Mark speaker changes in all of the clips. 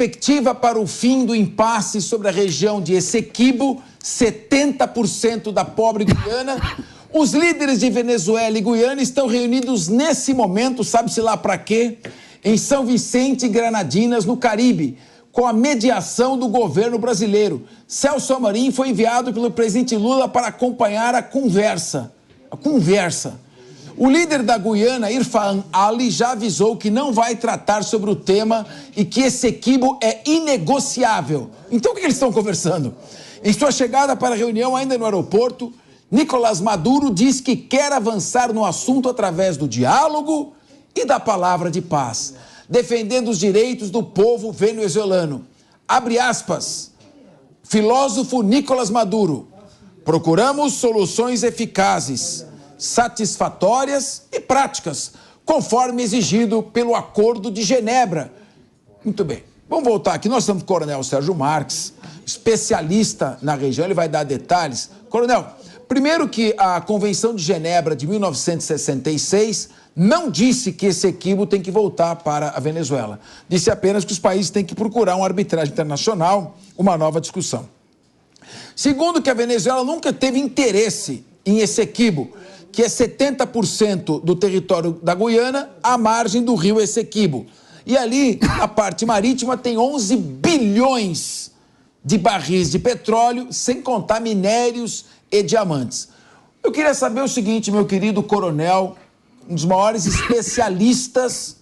Speaker 1: Perspectiva para o fim do impasse sobre a região de Essequibo, 70% da pobre Guiana. Os líderes de Venezuela e Guiana estão reunidos nesse momento, sabe-se lá para quê? Em São Vicente e Granadinas, no Caribe, com a mediação do governo brasileiro. Celso Amorim foi enviado pelo presidente Lula para acompanhar a conversa. O líder da Guiana, Irfan Ali, já avisou que não vai tratar sobre o tema e que Essequibo é inegociável. Então o que eles estão conversando? Em sua chegada para a reunião ainda no aeroporto, Nicolás Maduro diz que quer avançar no assunto através do diálogo e da palavra de paz, defendendo os direitos do povo venezuelano. Abre aspas. Filósofo Nicolás Maduro. Procuramos soluções eficazes, satisfatórias e práticas, conforme exigido pelo Acordo de Genebra. Muito bem. Vamos voltar aqui. Nós estamos com o Coronel Sérgio Marques, especialista na região. Ele vai dar detalhes. Coronel, primeiro que a Convenção de Genebra de 1966 não disse que Essequibo tem que voltar para a Venezuela. Disse apenas que os países têm que procurar uma arbitragem internacional, uma nova discussão. Segundo, que a Venezuela nunca teve interesse em Essequibo, que é 70% do território da Guiana, à margem do rio Essequibo. E ali, a parte marítima tem 11 bilhões de barris de petróleo, sem contar minérios e diamantes. Eu queria saber o seguinte, meu querido coronel, um dos maiores especialistas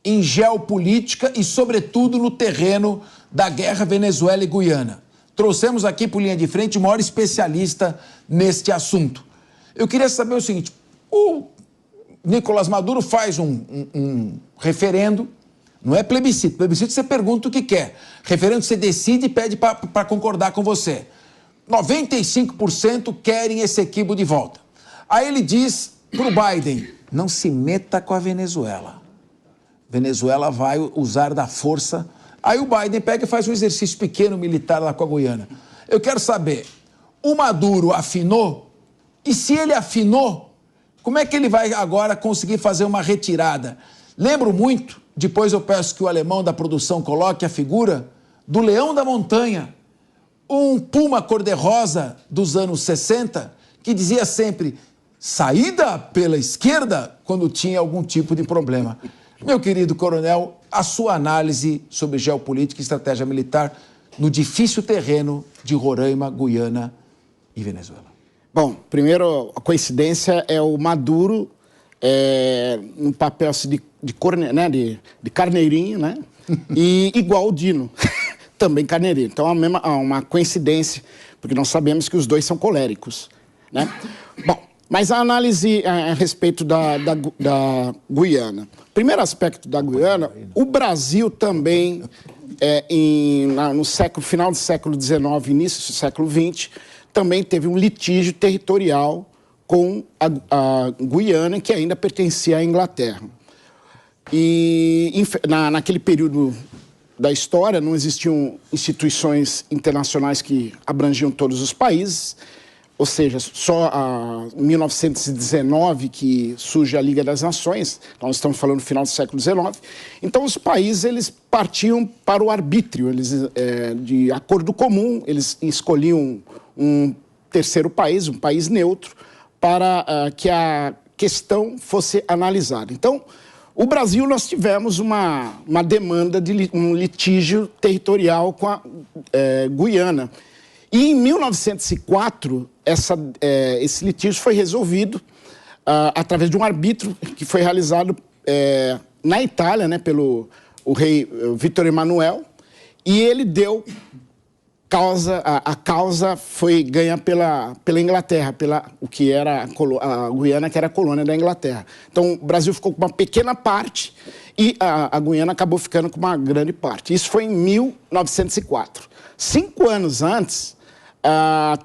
Speaker 1: em geopolítica e, sobretudo, no terreno da guerra Venezuela e Guiana. Trouxemos aqui por linha de frente o maior especialista neste assunto. Eu queria saber o seguinte, o Nicolás Maduro faz um referendo, não é plebiscito, plebiscito você pergunta o que quer, referendo você decide e pede para concordar com você. 95% querem Essequibo de volta. Aí ele diz para o Biden, não se meta com a Venezuela. Venezuela vai usar da força. Aí o Biden pega e faz um exercício pequeno militar lá com a Guiana. Eu quero saber, o Maduro afinou? E se ele afinou, como é que ele vai agora conseguir fazer uma retirada? Lembro muito, depois eu peço que o alemão da produção coloque a figura do Leão da Montanha, um puma cor-de-rosa dos anos 60, que dizia sempre, saída pela esquerda quando tinha algum tipo de problema. Meu querido coronel, a sua análise sobre geopolítica e estratégia militar no difícil terreno de Roraima, Guiana e Venezuela.
Speaker 2: Bom, primeiro, a coincidência é o Maduro um papel assim, de carneirinho, né? E igual o Dino, também carneirinho. Então, uma coincidência, porque nós sabemos que os dois são coléricos, né? Bom, mas a análise a respeito da Guiana. Primeiro aspecto da Guiana, o Brasil também, no final do século XIX, início do século XX, também teve um litígio territorial com a Guiana, que ainda pertencia à Inglaterra. E naquele período da história não existiam instituições internacionais que abrangiam todos os países, ou seja, só em 1919 que surge a Liga das Nações, nós estamos falando no final do século XIX. Então os países eles partiam para o arbítrio, de acordo comum, eles escolhiam um terceiro país, um país neutro, para que a questão fosse analisada. Então, o Brasil, nós tivemos uma demanda de um litígio territorial com a Guiana. E em 1904, esse litígio foi resolvido através de um arbítrio que foi realizado na Itália, né, pelo rei Vítor Emanuel, e ele deu a causa foi ganha pela Inglaterra, o que era a Guiana, que era a colônia da Inglaterra. Então, o Brasil ficou com uma pequena parte e a Guiana acabou ficando com uma grande parte. Isso foi em 1904. 5 anos antes,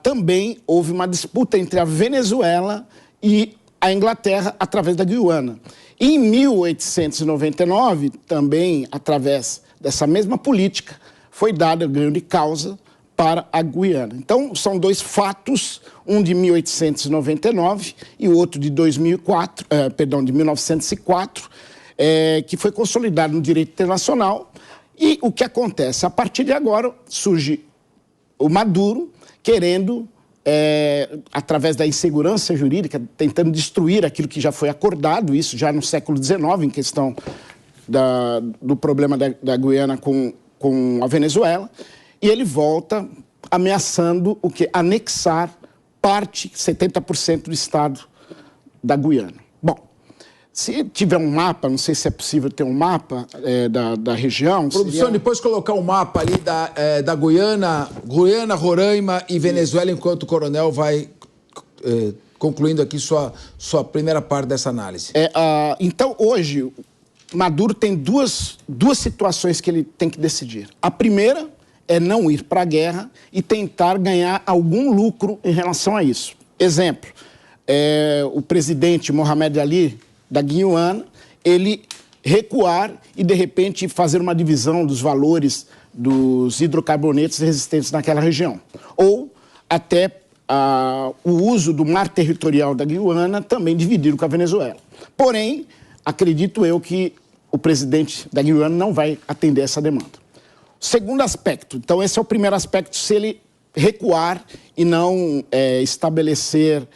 Speaker 2: também houve uma disputa entre a Venezuela e a Inglaterra através da Guiana. E em 1899, também através dessa mesma política, foi dada ganho de causa para a Guiana. Então, são dois fatos, um de 1899 e o outro de 1904, que foi consolidado no direito internacional E o que acontece? A partir de agora surge o Maduro querendo, através da insegurança jurídica, tentando destruir aquilo que já foi acordado, isso já no século XIX, em questão do problema da Guiana com a Venezuela, e ele volta ameaçando o quê? Anexar parte, 70% do estado da Guiana. Bom, se tiver um mapa, não sei se é possível ter um mapa da região...
Speaker 1: Produção, depois colocar um mapa ali da Guiana, Roraima e Venezuela, enquanto o coronel vai concluindo aqui sua primeira parte dessa análise.
Speaker 2: Então, hoje, Maduro tem duas situações que ele tem que decidir. A primeira é não ir para a guerra e tentar ganhar algum lucro em relação a isso. Exemplo, o presidente Mohamed Ali, da Guiana, ele recuar e, de repente, fazer uma divisão dos valores dos hidrocarbonetos resistentes naquela região. Ou até o uso do mar territorial da Guiana também dividido com a Venezuela. Porém, acredito eu que o presidente da Guiana não vai atender essa demanda. Segundo aspecto, então esse é o primeiro aspecto, se ele recuar e não estabelecer,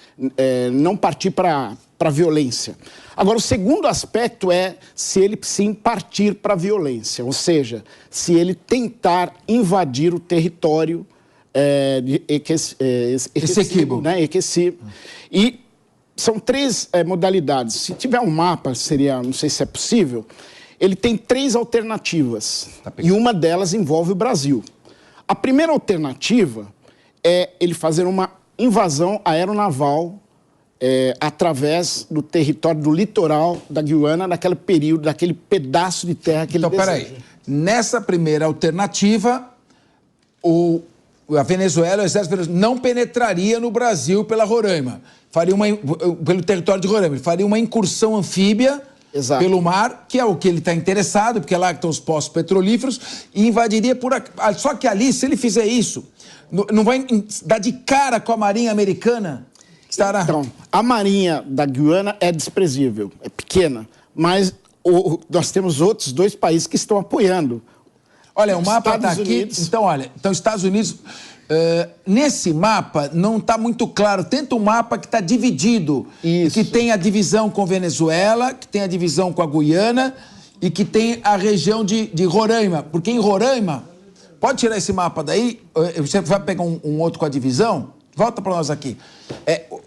Speaker 2: não partir para a violência. Agora, o segundo aspecto é se ele sim partir para a violência, ou seja, se ele tentar invadir o território de
Speaker 1: Essequibo.
Speaker 2: Né? E são três modalidades. Se tiver um mapa, seria, não sei se é possível, ele tem três alternativas, e uma delas envolve o Brasil. A primeira alternativa é ele fazer uma invasão aeronaval através do território do litoral da Guiana, naquele período, daquele pedaço de terra que ele deseja.
Speaker 1: Então, peraí. Nessa primeira alternativa, a Venezuela, o exército venezuelano, não penetraria no Brasil pela Roraima. Pelo território de Roraima. Ele faria uma incursão anfíbia... Exato. Pelo mar, que é o que ele está interessado, porque é lá que estão os poços petrolíferos, e invadiria por aqui. Só que ali, se ele fizer isso, não vai dar de cara com a Marinha Americana?
Speaker 2: Então, a Marinha da Guiana é desprezível, é pequena, mas nós temos outros dois países que estão apoiando.
Speaker 1: Olha, o mapa está aqui. Então, olha, Estados Unidos... nesse mapa não está muito claro. Tenta um mapa que está dividido.
Speaker 2: Isso.
Speaker 1: Que tem a divisão com Venezuela, que tem a divisão com a Guiana e que tem a região de Roraima. Porque em Roraima... Pode tirar esse mapa daí? Você vai pegar um outro com a divisão? Volta para nós aqui.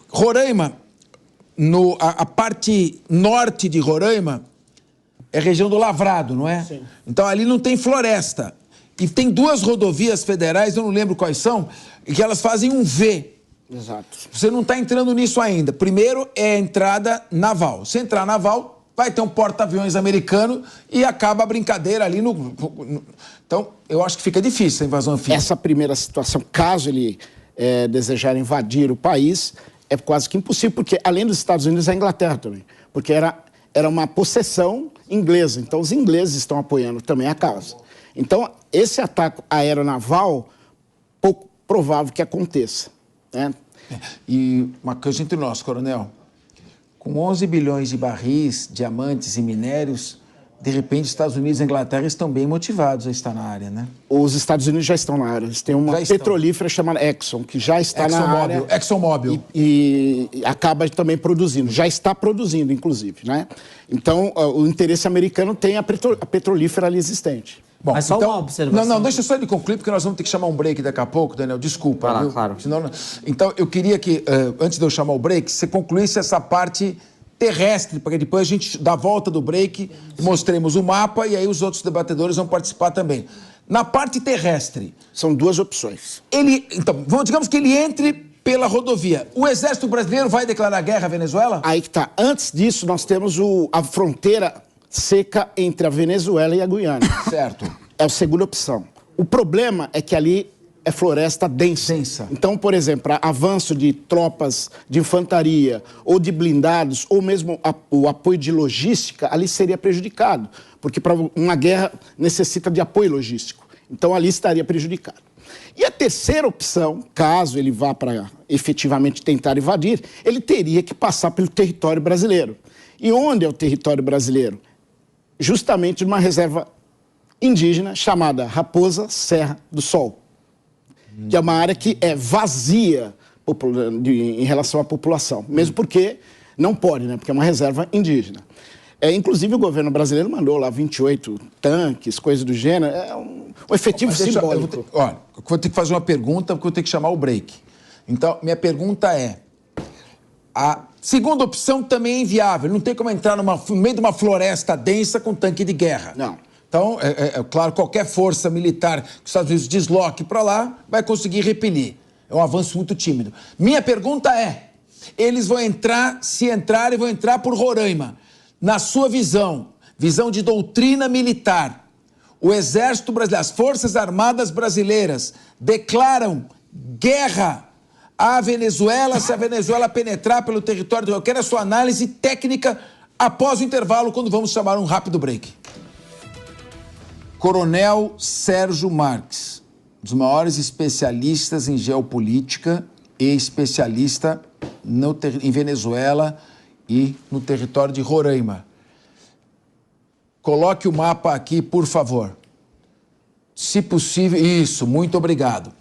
Speaker 1: Roraima, a parte norte de Roraima é região do Lavrado, não é?
Speaker 2: Sim.
Speaker 1: Então ali não tem floresta. E tem duas rodovias federais, eu não lembro quais são, que elas fazem um V.
Speaker 2: Exato.
Speaker 1: Você não está entrando nisso ainda. Primeiro é a entrada naval. Se entrar naval, vai ter um porta-aviões americano e acaba a brincadeira ali no... Então, eu acho que fica difícil a invasão anfíbia.
Speaker 2: Essa primeira situação, caso ele desejar invadir o país, é quase que impossível, porque além dos Estados Unidos, a Inglaterra também. Porque era uma possessão inglesa. Então, os ingleses estão apoiando também a causa. Então, esse ataque aeronaval, pouco provável que aconteça. Né?
Speaker 1: E uma coisa entre nós, coronel. Com 11 bilhões de barris, diamantes e minérios, de repente, os Estados Unidos e a Inglaterra estão bem motivados a estar na área, né?
Speaker 2: Os Estados Unidos já estão na área. Eles têm uma petrolífera chamada Exxon, que já está na área.
Speaker 1: ExxonMobil.
Speaker 2: E acaba também produzindo. Já está produzindo, inclusive, né? Então, o interesse americano tem a petrolífera ali existente.
Speaker 1: Bom,
Speaker 3: mas só
Speaker 1: então,
Speaker 3: uma observação.
Speaker 1: Não, deixa só ele concluir, porque nós vamos ter que chamar um break daqui a pouco, Daniel. Desculpa,
Speaker 3: Claro,
Speaker 1: viu?
Speaker 3: claro.
Speaker 1: Senão, então, eu queria que, antes de eu chamar o break, você concluísse essa parte terrestre, porque depois a gente dá a volta do break, mostremos o mapa e aí os outros debatedores vão participar também. Na parte terrestre...
Speaker 2: São duas opções.
Speaker 1: Então, digamos que ele entre pela rodovia. O Exército Brasileiro vai declarar guerra à Venezuela?
Speaker 2: Aí que está. Antes disso, nós temos a fronteira seca entre a Venezuela e a Guiana.
Speaker 1: Certo.
Speaker 2: É a segunda opção. O problema é que ali é floresta densa. Então, por exemplo, avanço de tropas de infantaria ou de blindados, ou mesmo o apoio de logística, ali seria prejudicado. Porque para uma guerra necessita de apoio logístico. Então, ali estaria prejudicado. E a terceira opção, caso ele vá para efetivamente tentar invadir, ele teria que passar pelo território brasileiro. E onde é o território brasileiro? Justamente numa reserva indígena chamada Raposa Serra do Sol, que é uma área que é vazia em relação à população, mesmo porque não pode, né? Porque é uma reserva indígena. Inclusive, o governo brasileiro mandou lá 28 tanques, coisas do gênero. É um efetivo simbólico.
Speaker 1: Olha, eu vou ter que fazer uma pergunta, porque eu tenho que chamar o break. Então, minha pergunta é... A segunda opção também é inviável. Não tem como entrar no meio de uma floresta densa com tanque de guerra.
Speaker 2: Não.
Speaker 1: Então, claro, qualquer força militar que os Estados Unidos desloque para lá vai conseguir repelir. É um avanço muito tímido. Minha pergunta é, eles vão entrar, se entrarem, vão entrar por Roraima. Na sua visão de doutrina militar, o Exército Brasileiro, as Forças Armadas Brasileiras declaram guerra à Venezuela se a Venezuela penetrar pelo território. Eu quero a sua análise técnica após o intervalo, quando vamos chamar um rápido break. Coronel Sérgio Marques, um dos maiores especialistas em geopolítica e especialista em Venezuela e no território de Roraima. Coloque o mapa aqui, por favor. Se possível, isso, muito obrigado.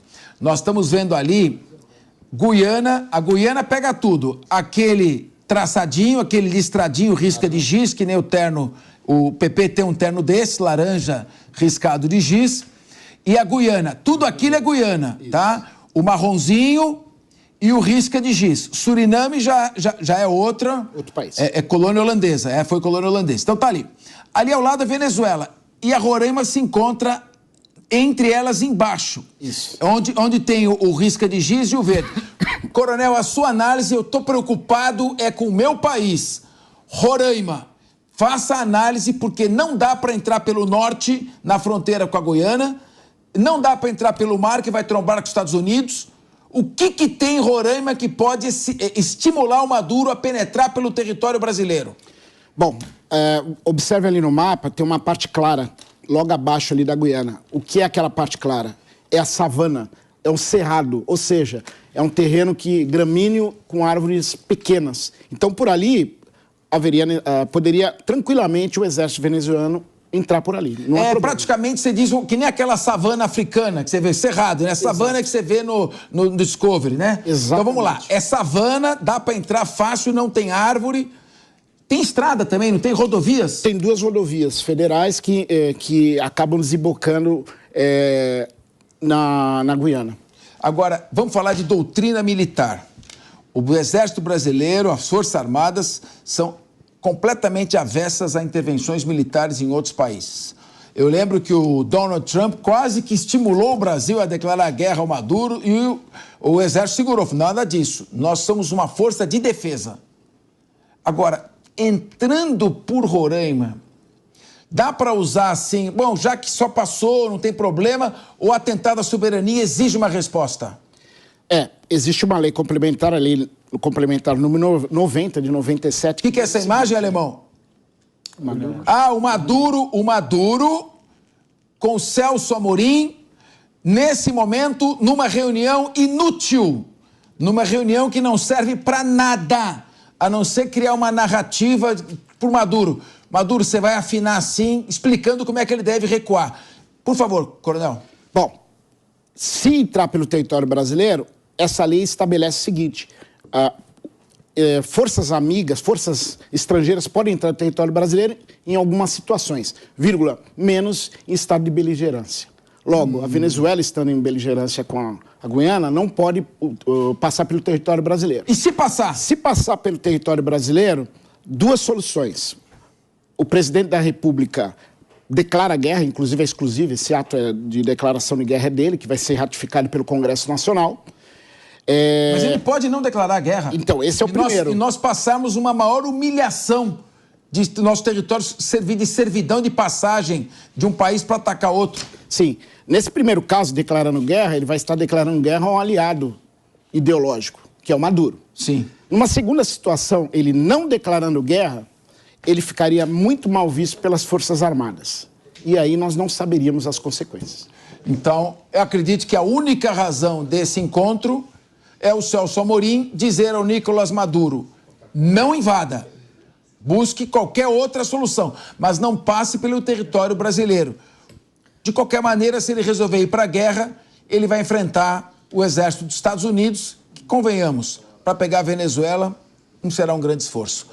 Speaker 1: Nós estamos vendo ali Guiana, a Guiana pega tudo. Aquele traçadinho, aquele listradinho, risca de giz, que nem o terno, o PP tem um terno desse, laranja, riscado de giz. E a Guiana, tudo aquilo é Guiana, tá? O marronzinho e o risca de giz. Suriname já é outro
Speaker 2: país.
Speaker 1: É colônia holandesa, foi colônia holandesa. Então tá ali. Ali ao lado é Venezuela. E a Roraima se encontra entre elas embaixo.
Speaker 2: Isso.
Speaker 1: Onde tem o risca de giz e o verde. Coronel, a sua análise, eu tô preocupado com o meu país. Roraima. Faça a análise, porque não dá para entrar pelo norte, na fronteira com a Guiana. Não dá para entrar pelo mar, que vai trombar com os Estados Unidos. O que tem em Roraima que pode estimular o Maduro a penetrar pelo território brasileiro?
Speaker 2: Bom, observe ali no mapa, tem uma parte clara, logo abaixo ali da Guiana. O que é aquela parte clara? É a savana, é um cerrado, ou seja, é um terreno gramíneo com árvores pequenas. Então, por ali, poderia tranquilamente o exército venezuelano entrar por ali.
Speaker 1: Praticamente você diz que nem aquela savana africana que você vê, cerrado, né? Savana que você vê no Discovery, né?
Speaker 2: Exatamente.
Speaker 1: Então vamos lá, é savana, dá para entrar fácil, não tem árvore. Tem estrada também, não tem rodovias?
Speaker 2: Tem 2 rodovias federais que acabam desembocando na Guiana.
Speaker 1: Agora, vamos falar de doutrina militar. O Exército Brasileiro, as Forças Armadas, são completamente avessas a intervenções militares em outros países. Eu lembro que o Donald Trump quase que estimulou o Brasil a declarar guerra ao Maduro e o Exército segurou. Nada disso. Nós somos uma força de defesa. Agora, entrando por Roraima, dá para usar assim, bom, já que só passou, não tem problema, ou atentado à soberania exige uma resposta?
Speaker 2: Existe uma lei complementar, a lei complementar número 90, de 97.
Speaker 1: O que é essa imagem, alemão? O Maduro com Celso Amorim, nesse momento, numa reunião inútil, numa reunião que não serve para nada, a não ser criar uma narrativa por Maduro. Maduro, você vai afinar assim, explicando como é que ele deve recuar. Por favor, coronel.
Speaker 2: Bom, se entrar pelo território brasileiro, essa lei estabelece o seguinte: forças amigas, forças estrangeiras podem entrar no território brasileiro em algumas situações, menos em estado de beligerância. Logo, a Venezuela, estando em beligerância com a Guiana, não pode passar pelo território brasileiro.
Speaker 1: E se passar?
Speaker 2: Se passar pelo território brasileiro, 2 soluções. O presidente da República declara guerra, inclusive é exclusivo, esse ato de declaração de guerra é dele, que vai ser ratificado pelo Congresso Nacional.
Speaker 1: Mas ele pode não declarar guerra.
Speaker 2: Então, esse é o primeiro.
Speaker 1: E nós passamos uma maior humilhação de nosso território servir de servidão de passagem de um país para atacar outro.
Speaker 2: Sim. Nesse primeiro caso, declarando guerra, ele vai estar declarando guerra a um aliado ideológico, que é o Maduro.
Speaker 1: Sim.
Speaker 2: Numa segunda situação, ele não declarando guerra, ele ficaria muito mal visto pelas Forças Armadas. E aí nós não saberíamos as consequências.
Speaker 1: Então, eu acredito que a única razão desse encontro é o Celso Amorim dizer ao Nicolás Maduro: não invada, busque qualquer outra solução, mas não passe pelo território brasileiro. De qualquer maneira, se ele resolver ir para a guerra, ele vai enfrentar o exército dos Estados Unidos, que, convenhamos, para pegar a Venezuela não será um grande esforço.